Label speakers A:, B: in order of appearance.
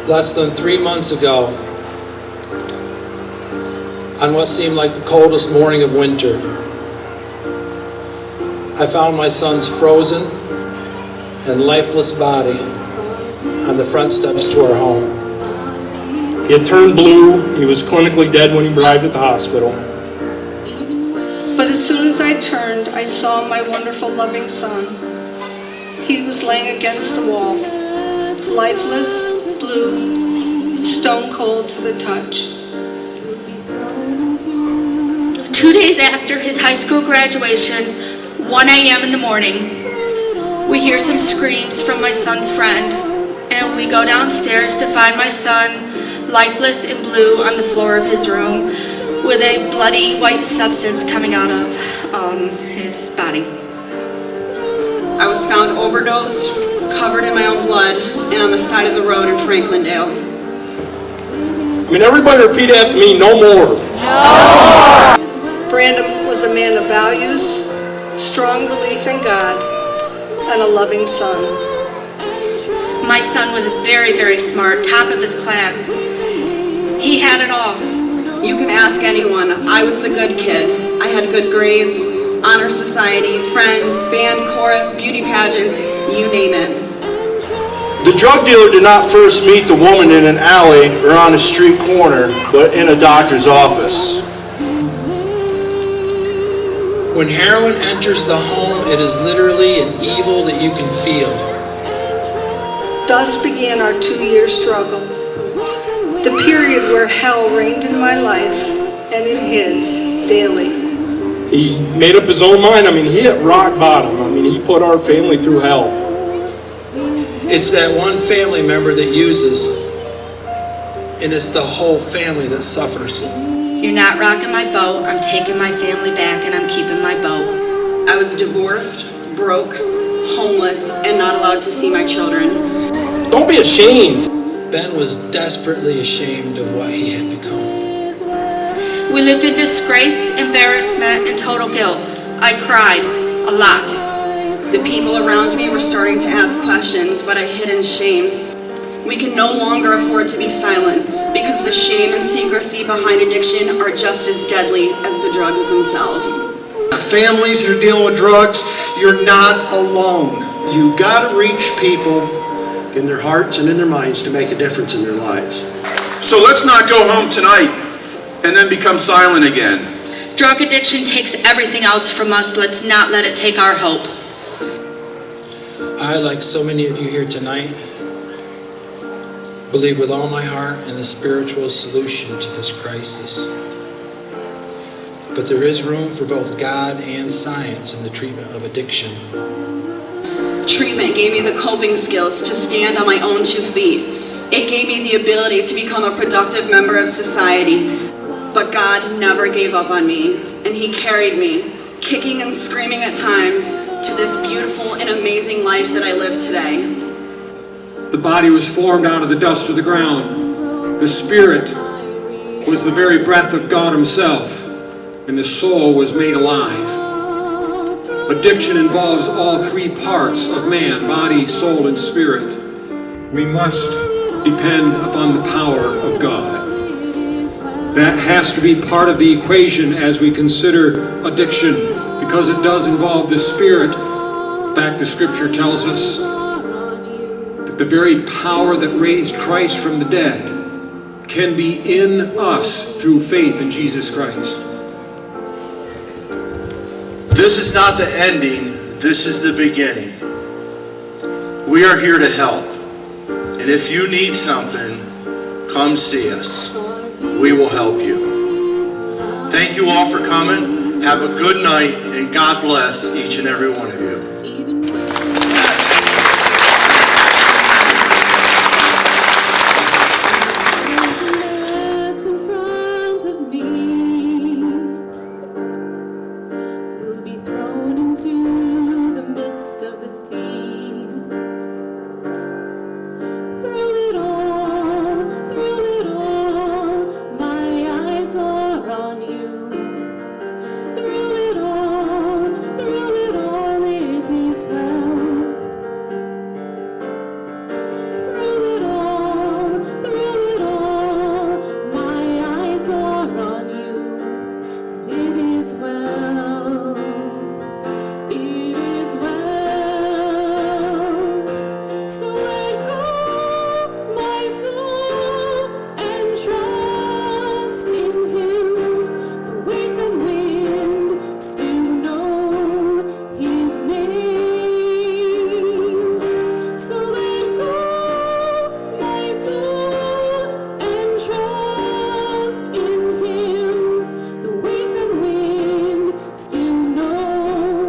A: Less than 3 months ago, on what seemed like the coldest morning of winter, I found my son's frozen and lifeless body on the front steps to our home.
B: He had turned blue. He was clinically dead when he arrived at the hospital.
C: But as soon as I turned, I saw my wonderful, loving son. He was laying against the wall, lifeless, blue, stone cold to the touch.
D: 2 days after his high school graduation, 1 a.m. in the morning, we hear some screams from my son's friend, and we go downstairs to find my son lifeless and blue on the floor of his room with a bloody white substance coming out of his body.
E: I was found overdosed, covered in my own blood, and on the side of the road in Franklandale.
B: I mean, everybody repeat after me, no more.
C: Brandon was a man of values, strong belief in God, and a loving son.
D: My son was very, very smart, top of his class. He had it all.
E: You can ask anyone. I was the good kid. I had good grades, honor society, friends, band, chorus, beauty pageants, you name it.
B: The drug dealer did not first meet the woman in an alley or on a street corner, but in a doctor's office.
A: When heroin enters the home, it is literally an evil that you can feel.
C: Thus began our 2-year struggle, the period where hell reigned in my life and in his daily.
B: He made up his own mind. I mean, he hit rock bottom. I mean, he put our family through hell.
A: It's that one family member that uses, and it's the whole family that suffers.
D: You're not rocking my boat. I'm taking my family back and I'm keeping my boat.
E: I was divorced, broke, homeless, and not allowed to see my children.
B: Don't be ashamed.
A: Ben was desperately ashamed of what he had become.
D: We lived in disgrace, embarrassment, and total guilt. I cried a lot.
E: The people around me were starting to ask questions, but I hid in shame. We can no longer afford to be silent because the shame and secrecy behind addiction are just as deadly as the drugs themselves.
F: Families that are dealing with drugs, you're not alone. You gotta reach people in their hearts and in their minds to make a difference in their lives.
G: So let's not go home tonight and then become silent again.
D: Drug addiction takes everything else from us. Let's not let it take our hope.
A: I, like so many of you here tonight, believe with all my heart in the spiritual solution to this crisis. But there is room for both God and science in the treatment of addiction.
E: Treatment gave me the coping skills to stand on my own 2 feet. It gave me the ability to become a productive member of society. But God never gave up on me, and He carried me, kicking and screaming at times, to this beautiful and amazing life that I live today.
H: The body was formed out of the dust of the ground. The spirit was the very breath of God Himself, and the soul was made alive. Addiction involves all 3 parts of man, body, soul, and spirit. We must depend upon the power of God. That has to be part of the equation as we consider addiction, because it does involve the spirit. In fact, the scripture tells us that the very power that raised Christ from the dead can be in us through faith in Jesus Christ.
B: This is not the ending, this is the beginning. We are here to help. And if you need something, come see us. We will help you. Thank you all for coming. Have a good night, and God bless each and every one of you.